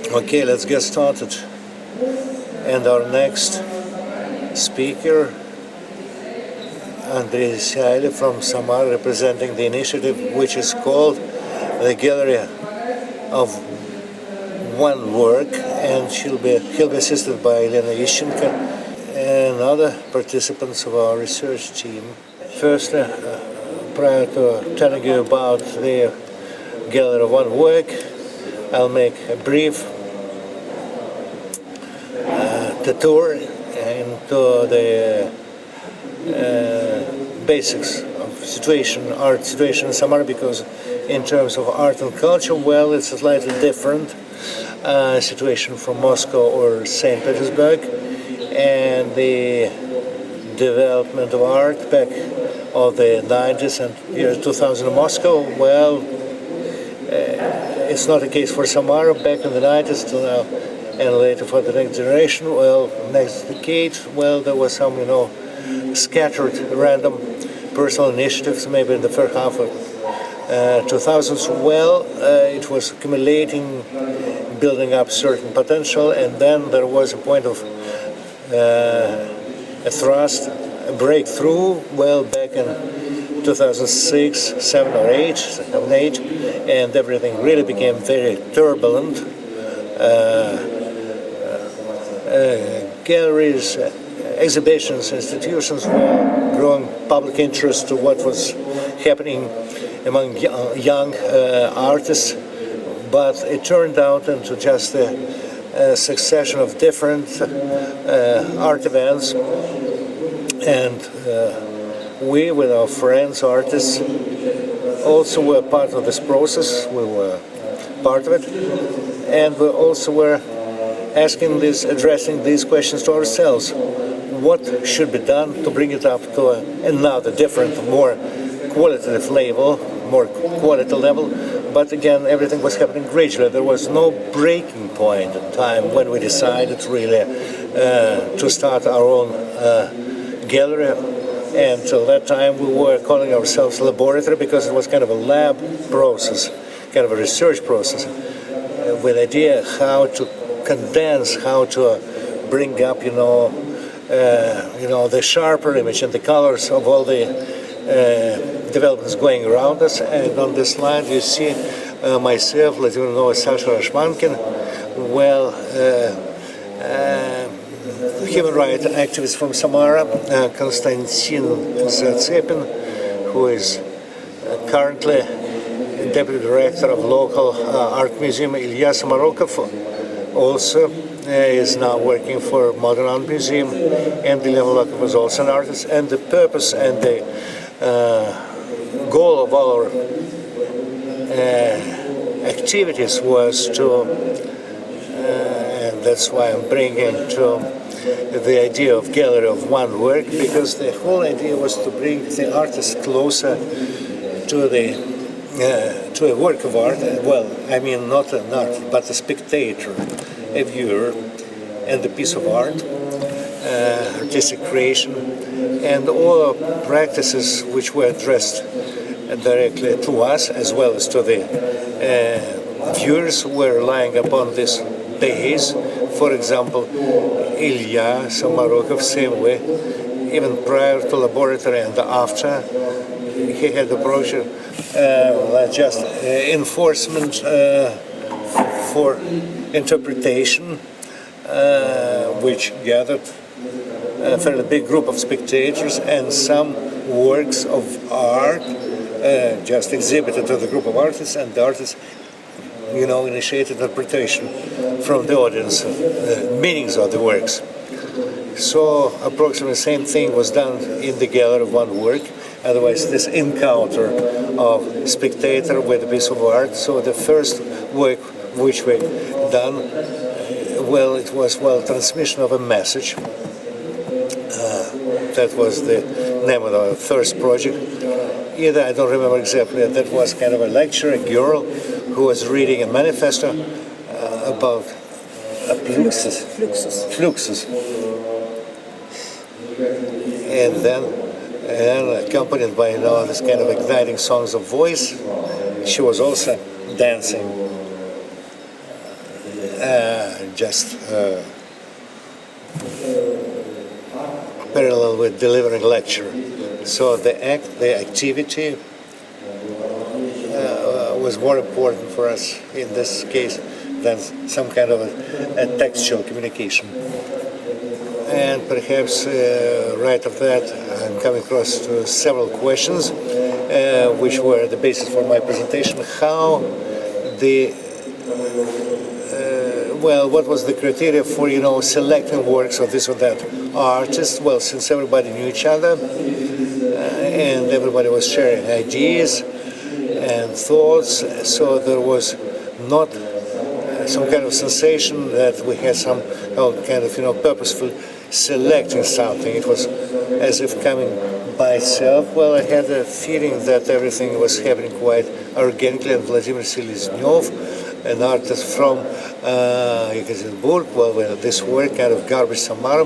Okay, let's get started. And our next speaker, Andrei Syaylev from Samara, representing the initiative which is called the Gallery of One Work, and he'll be assisted by Elena and other participants of our research team. First, prior to telling you about the Gallery of One Work, I'll make a brief tour into the basics of art situation in Samara, because in terms of art and culture, well, it's a slightly different situation from Moscow or St. Petersburg, and the development of art back of the 90s and year 2000 in Moscow, well, it's not the case for Samara back in the 90s till now, and later for the next generation. Well, next decade, well, there was some, scattered random personal initiatives, maybe in the first half of 2000s. Well, it was accumulating, building up certain potential, and then there was a point of a thrust, a breakthrough, well, back in 2006, 7 or 8, and everything really became very turbulent. Galleries, exhibitions, institutions were growing public interest to what was happening among young artists, but it turned out into just a succession of different art events, and we, with our friends, artists, also were part of this process. We were part of it, and we also were addressing these questions to ourselves. What should be done to bring it up to another different, more qualitative level, But again, everything was happening gradually. There was no breaking point in time when we decided really to start our own gallery. And till that time, we were calling ourselves Laboratoria, because it was kind of a lab process, kind of a research process, with the idea how to condense, how to bring up, the sharper image and the colors of all the developments going around us. And on this slide, you see myself, Vladimir, Lamashkin, well, human rights activist from Samara, Konstantin Zatsepi, who is currently deputy director of local art museum, Ilya Samorukov, also is now working for Modern Art Museum, and Ilya was also an artist. And the purpose and the goal of our activities was to, and that's why I'm bringing to the idea of Gallery of One Work, because the whole idea was to bring the artist closer to a work of art. Well, I mean, not an art, but a spectator, a viewer, and a piece of art, artistic creation, and all practices which were addressed directly to us as well as to the viewers were relying upon this base. For example, Ilya Samorukov, same way, even prior to Laboratory and after, he had a project just enforcement for interpretation, which gathered a fairly big group of spectators, and some works of art just exhibited to the group of artists, and the artists, initiated interpretation from the audience, meanings of the works. So approximately the same thing was done in the Gallery of One Work. Otherwise, this encounter of spectator with a piece of art. So the first work which we done, well, it was transmission of a message. That was the name of our first project. Either, I don't remember exactly, that was kind of a lecture, a girl who was reading a manifesto about fluxus. And then accompanied by this kind of igniting songs of voice, she was also dancing just parallel with delivering lecture. So the activity was more important for us in this case than some kind of a textual communication. And perhaps right after that, I'm coming across to several questions which were the basis for my presentation. How the what was the criteria for selecting works of this or that artist? Well, since everybody knew each other and everybody was sharing ideas and thoughts, so there was not some kind of sensation that we had some kind of purposeful selecting something. It was as if coming by itself. Well, I had a feeling that everything was happening quite organically, and Vladimir Seleznyov, an artist from Ekaterinburg, well, this work, kind of garbage Samara,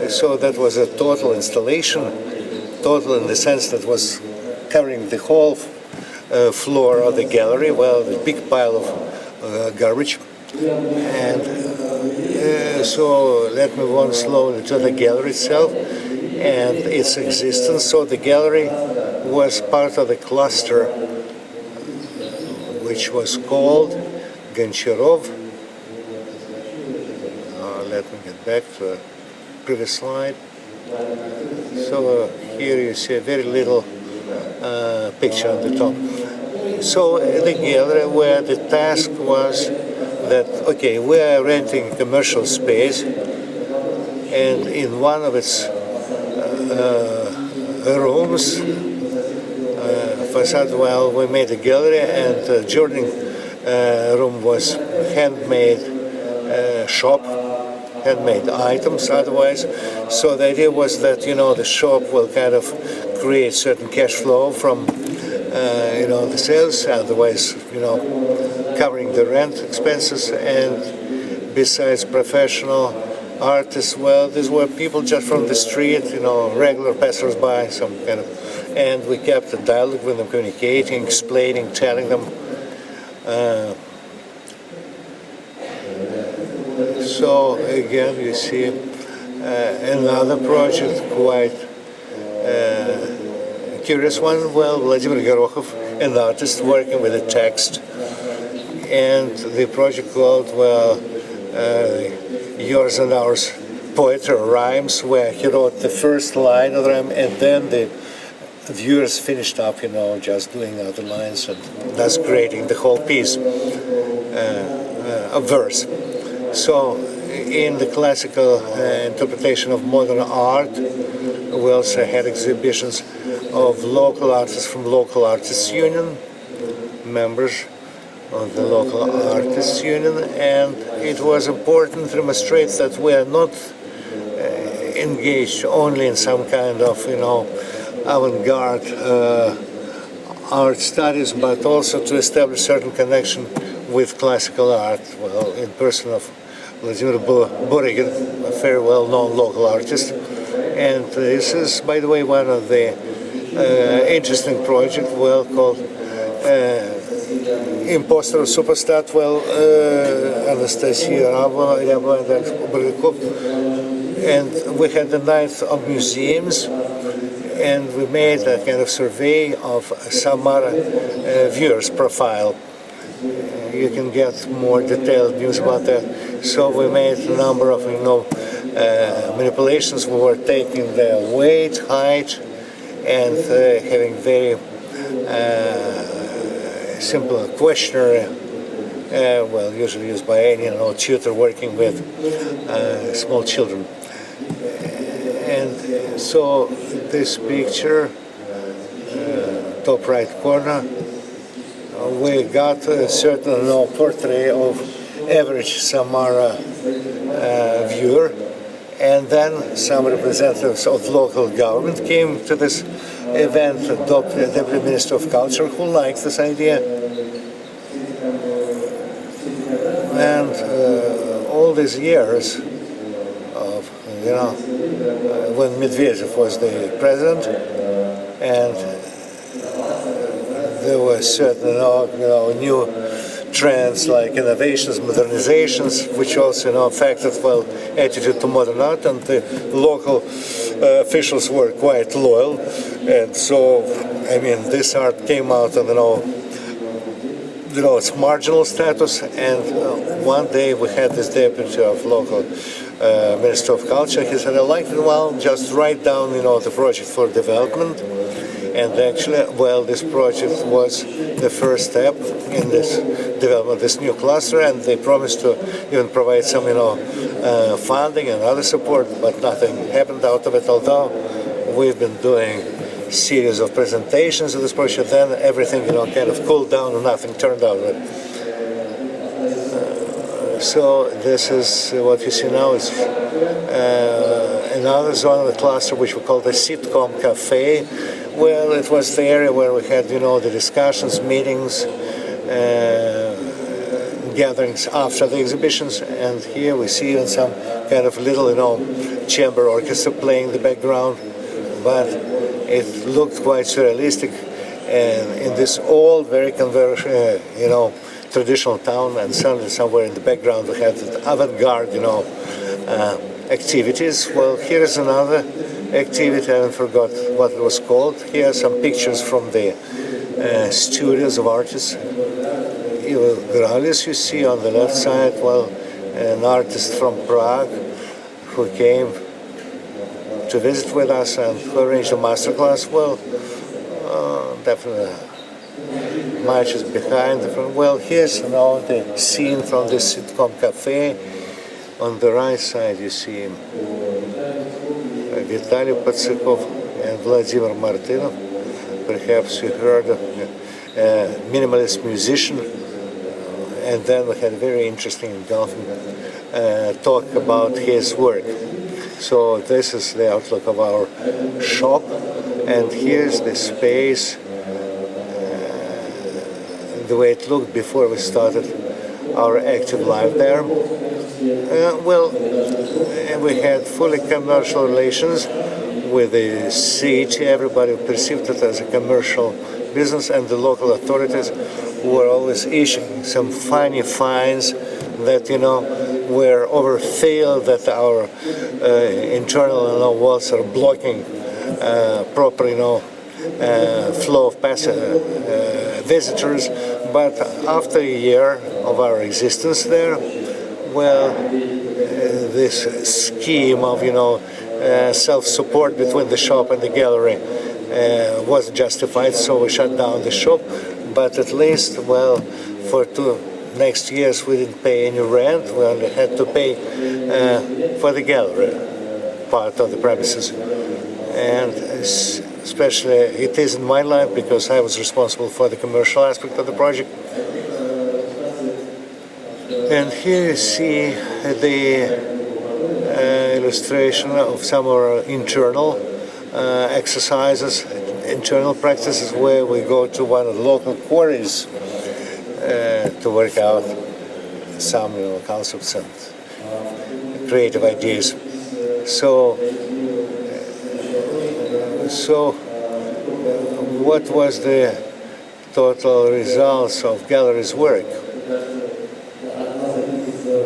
so that was a total installation, total in the sense that was covering the whole floor of the gallery, well, the big pile of garbage. And so let me move on slowly to the gallery itself and its existence. So the gallery was part of the cluster which was called Goncharov. Let me get back to the previous slide. So here you see a very little picture on the top. So the gallery, where the task was that, okay, we are renting a commercial space, and in one of its rooms, facade, well, we made a gallery, and the adjoining room was handmade shop, handmade items otherwise. So the idea was that, the shop will kind of create certain cash flow from, the sales, otherwise, covering the rent expenses. And besides professional artists, well, these were people just from the street, regular passers-by, some kind of, and we kept a dialogue with them, communicating, explaining, telling them. So again, you see another project, quite curious one. Well, Vladimir Gorokhov, an artist working with a text, and the project called, Yours and Ours Poetry Rhymes, where he wrote the first line of the rhyme, and then the viewers finished up, just doing other lines, and thus creating the whole piece of verse. So in the classical interpretation of modern art, we also had exhibitions of local artists from Local Artists Union, members of the Local Artists Union, and it was important to demonstrate that we are not engaged only in some kind of, avant-garde art studies, but also to establish certain connection with classical art. Well, in person of Vladimir Borygin, a very well-known local artist. And this is, by the way, one of the interesting projects, called Imposter or Superstar, Anastasia and we had the night of museums, and we made a kind of survey of Samara viewers' profile. You can get more detailed news about that. So we made a number of, manipulations. We were taking their weight, height, and having very simple questionnaire, usually used by any tutor working with small children. And so this picture, top right corner, we got a certain portrait of average Samara viewer, and then some representatives of local government came to this event, the Deputy Minister of Culture, who liked this idea. And all these years of, when Medvedev was the president, and there were certain, new trends like innovations, modernizations, which also affected attitude to modern art, and the local officials were quite loyal, and so this art came out of its marginal status. And one day we had this deputy of local Minister of Culture. He said, I like it, just write down the project for development. And actually, this project was the first step in this development, this new cluster, and they promised to even provide some, funding and other support, but nothing happened out of it, although we've been doing a series of presentations of this project. Then everything, kind of cooled down and nothing turned out of it. So this is what you see now is another zone of the cluster, which we call the sitcom cafe. Well, it was the area where we had, the discussions, meetings, gatherings after the exhibitions. And here we see even some kind of little, chamber orchestra playing in the background. But it looked quite surrealistic. And in this old, very traditional town, and suddenly somewhere in the background we had avant-garde, activities. Well, here's another activity, I forgot what it was called. Here are some pictures from the studios of artists. Gralis, you see on the left side, an artist from Prague who came to visit with us and who arranged a masterclass. Well, definitely much is behind. Well, here's now the scene from this sitcom cafe. On the right side, you see Vitaly Patsykov and Vladimir Martynov. Perhaps you heard of a minimalist musician. And then we had a very interesting talk about his work. So this is the outlook of our shop. And here's the space, the way it looked before we started our active life there. We had fully commercial relations with the city. Everybody perceived it as a commercial business, and the local authorities were always issuing some funny fines that, were overfilled, that our internal walls are blocking proper, flow of visitors. But after a year of our existence there, this scheme of, self-support between the shop and the gallery was justified, so we shut down the shop. But at least, for 2 next years we didn't pay any rent. We only had to pay for the gallery part of the premises. And especially it is in my life because I was responsible for the commercial aspect of the project. And here you see the illustration of some of our internal exercises, internal practices, where we go to one of the local quarries to work out some concepts and creative ideas. So what was the total results of gallery's work?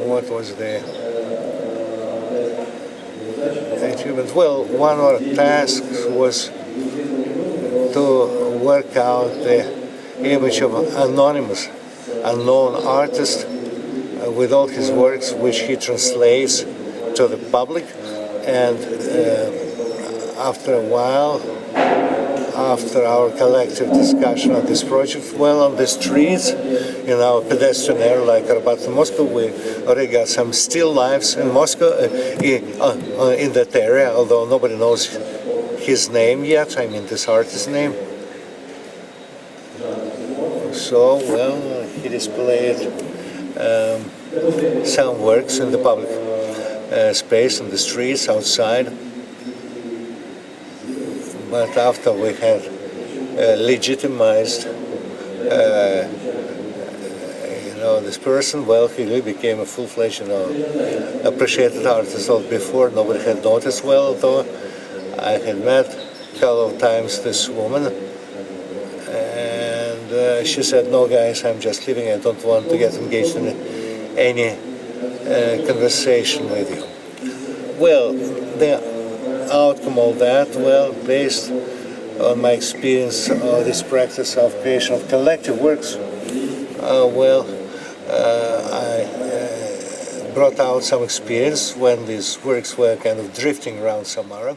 What was the achievement? Well, one of our tasks was to work out the image of an unknown artist with all his works, which he translates to the public. And after a while, after our collective discussion of this project, on the streets, in our pedestrian area like Arbat in Moscow, we already got some still lifes in Moscow, in that area, although nobody knows his name yet, this artist's name. So, he displayed some works in the public space, in the streets, outside. But after we had legitimized, this person, he really became a full-fledged, appreciated artist. Before, nobody had noticed. Though I had met a couple of times this woman, and she said, "No, guys, I'm just leaving. I don't want to get engaged in any conversation with you." Well, the outcome of that, well, based on my experience of this practice of creation of collective works, I brought out some experience when these works were kind of drifting around Samara.